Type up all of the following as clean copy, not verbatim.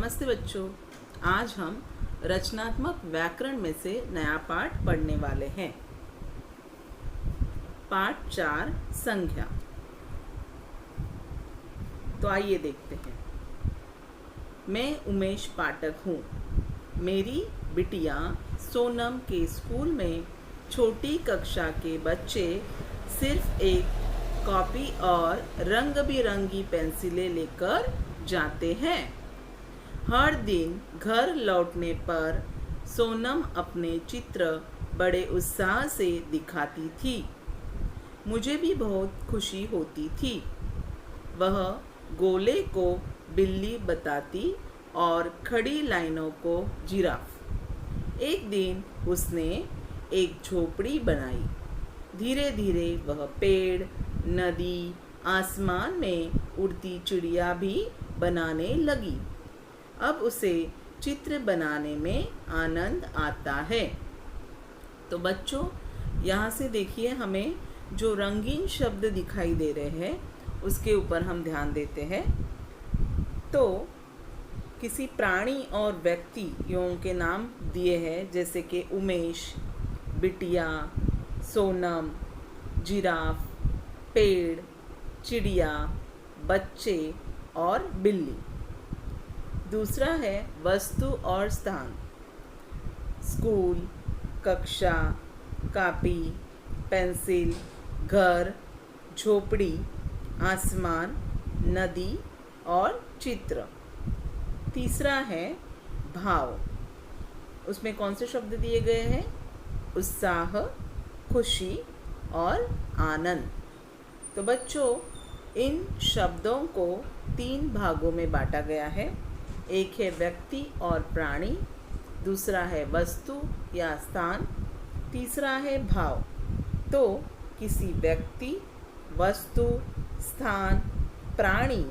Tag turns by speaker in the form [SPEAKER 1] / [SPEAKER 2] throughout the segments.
[SPEAKER 1] नमस्ते बच्चों। आज हम रचनात्मक व्याकरण में से नया पाठ पढ़ने वाले हैं। पाठ 4 संज्ञा। तो आइए देखते हैं। मैं उमेश पाठक हूँ। मेरी बिटिया सोनम के स्कूल में छोटी कक्षा के बच्चे सिर्फ एक कॉपी और रंग बिरंगी पेंसिलें लेकर जाते हैं। हर दिन घर लौटने पर सोनम अपने चित्र बड़े उत्साह से दिखाती थी। मुझे भी बहुत खुशी होती थी। वह गोले को बिल्ली बताती और खड़ी लाइनों को जिराफ। एक दिन उसने एक झोपड़ी बनाई। धीरे धीरे वह पेड़, नदी, आसमान में उड़ती चिड़िया भी बनाने लगी। अब उसे चित्र बनाने में आनंद आता है। तो बच्चों, यहाँ से देखिए, हमें जो रंगीन शब्द दिखाई दे रहे हैं उसके ऊपर हम ध्यान देते हैं। तो किसी प्राणी और व्यक्तियों के नाम दिए हैं, जैसे कि उमेश, बिटिया, सोनम, जिराफ, पेड़, चिड़िया, बच्चे और बिल्ली। दूसरा है वस्तु और स्थान। स्कूल, कक्षा, कॉपी, पेंसिल, घर, झोपड़ी, आसमान, नदी और चित्र। तीसरा है भाव। उसमें कौन से शब्द दिए गए हैं? उत्साह, खुशी और आनंद। तो बच्चों, इन शब्दों को 3 भागों में बांटा गया है। एक है व्यक्ति और प्राणी, दूसरा है वस्तु या स्थान, तीसरा है भाव। तो किसी व्यक्ति, वस्तु, स्थान, प्राणी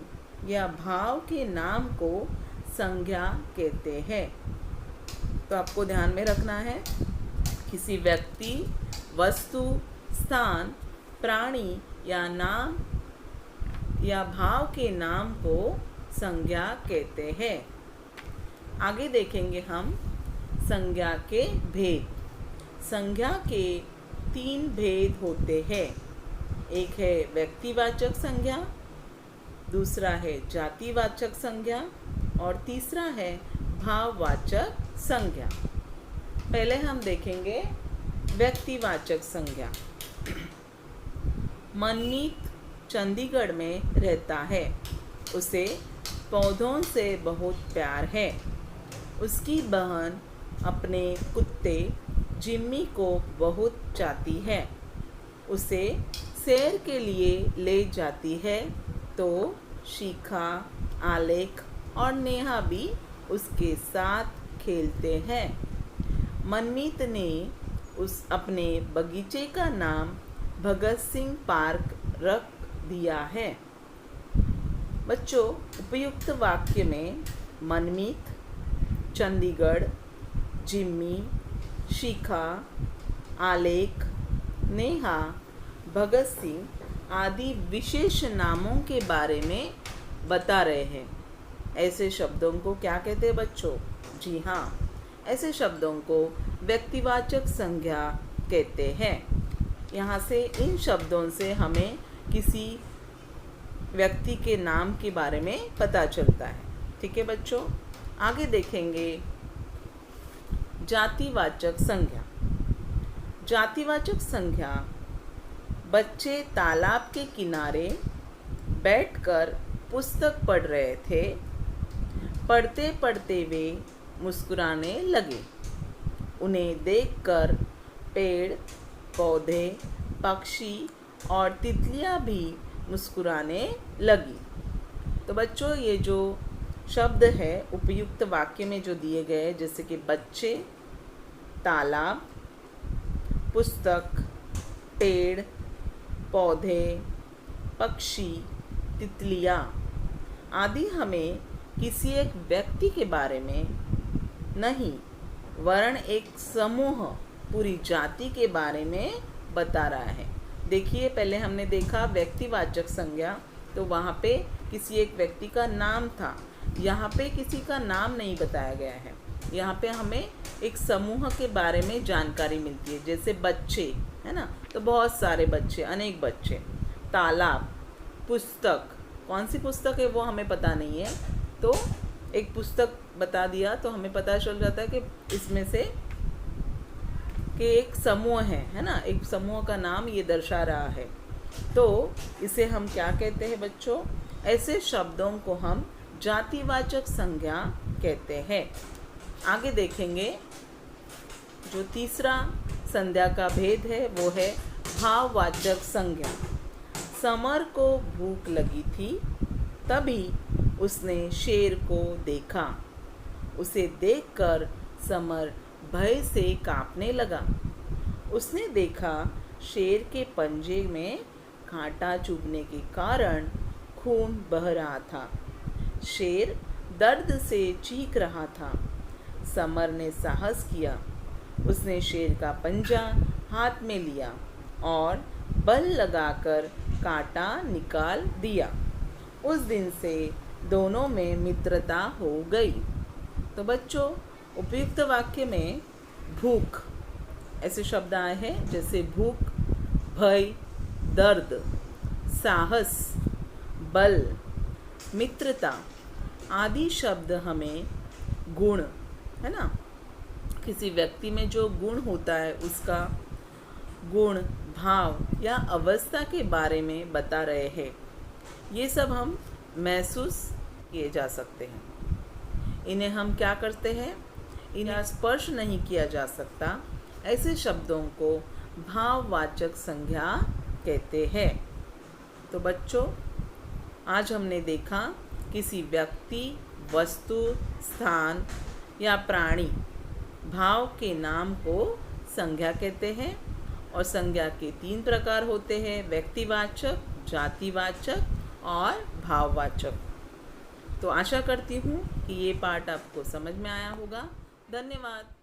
[SPEAKER 1] या भाव के नाम को संज्ञा कहते हैं। तो आपको ध्यान में रखना है, किसी व्यक्ति, वस्तु, स्थान, प्राणी या नाम या भाव के नाम को संज्ञा कहते हैं। आगे देखेंगे हम संज्ञा के भेद। संज्ञा के 3 भेद होते हैं। एक है व्यक्तिवाचक संज्ञा, दूसरा है जातिवाचक संज्ञा और तीसरा है भाववाचक संज्ञा। पहले हम देखेंगे व्यक्तिवाचक संज्ञा। मनमीत चंडीगढ़ में रहता है। उसे पौधों से बहुत प्यार है। उसकी बहन अपने कुत्ते जिम्मी को बहुत चाहती है। उसे सैर के लिए ले जाती है तो शिखा, आलेख और नेहा भी उसके साथ खेलते हैं। मनमीत ने अपने बगीचे का नाम भगत सिंह पार्क रख दिया है। बच्चों, उपयुक्त वाक्य में मनमीत, चंडीगढ़, जिम्मी, शिखा, आलेख, नेहा, भगत सिंह आदि विशेष नामों के बारे में बता रहे हैं। ऐसे शब्दों को क्या कहते हैं बच्चों? जी हाँ, ऐसे शब्दों को व्यक्तिवाचक संज्ञा कहते हैं। यहाँ से इन शब्दों से हमें किसी व्यक्ति के नाम के बारे में पता चलता है। ठीक है बच्चों, आगे देखेंगे जातिवाचक संज्ञा। जातिवाचक संज्ञा बच्चे तालाब के किनारे बैठकर पुस्तक पढ़ रहे थे। पढ़ते पढ़ते वे मुस्कुराने लगे। उन्हें देखकर पेड़, पौधे, पक्षी और तितलियां भी मुस्कुराने लगी। तो बच्चों, ये जो शब्द है उपयुक्त वाक्य में जो दिए गए, जैसे कि बच्चे, तालाब, पुस्तक, पेड़, पौधे, पक्षी, तितलियां आदि हमें किसी एक व्यक्ति के बारे में नहीं, वरन एक समूह, पूरी जाति के बारे में बता रहा है। देखिए, पहले हमने देखा व्यक्तिवाचक संज्ञा, तो वहाँ पे किसी एक व्यक्ति का नाम था, यहाँ पे किसी का नाम नहीं बताया गया है। यहाँ पे हमें एक समूह के बारे में जानकारी मिलती है, जैसे बच्चे, है ना, तो बहुत सारे बच्चे, अनेक बच्चे। तालाब, पुस्तक, कौन सी पुस्तक है वो हमें पता नहीं है, तो एक पुस्तक बता दिया तो हमें पता चल जाता है कि इसमें से कि एक समूह है ना, एक समूह का नाम ये दर्शा रहा है। तो इसे हम क्या कहते हैं बच्चों? ऐसे शब्दों को हम जातिवाचक संज्ञा कहते हैं। आगे देखेंगे, जो तीसरा संज्ञा का भेद है वो है भाववाचक संज्ञा। समर को भूख लगी थी, तभी उसने शेर को देखा। उसे देखकर समर भय से कांपने लगा। उसने देखा शेर के पंजे में कांटा चुभने के कारण खून बह रहा था। शेर दर्द से चीख रहा था। समर ने साहस किया। उसने शेर का पंजा हाथ में लिया और बल लगाकर कांटा निकाल दिया। उस दिन से दोनों में मित्रता हो गई। तो बच्चों, उपयुक्त वाक्य में भूख ऐसे शब्द आए हैं, जैसे भूख, भय, दर्द, साहस, बल, मित्रता आदि शब्द हमें गुण, है ना, किसी व्यक्ति में जो गुण होता है उसका गुण, भाव या अवस्था के बारे में बता रहे हैं। ये सब हम महसूस किए जा सकते हैं। इन्हें हम क्या करते हैं? इन्हें स्पर्श नहीं किया जा सकता। ऐसे शब्दों को भाववाचक संज्ञा कहते हैं। तो बच्चों, आज हमने देखा किसी व्यक्ति, वस्तु, स्थान या प्राणी भाव के नाम को संज्ञा कहते हैं। और संज्ञा के 3 प्रकार होते हैं, व्यक्तिवाचक, जातिवाचक और भाववाचक। तो आशा करती हूँ कि ये पाठ आपको समझ में आया होगा। धन्यवाद।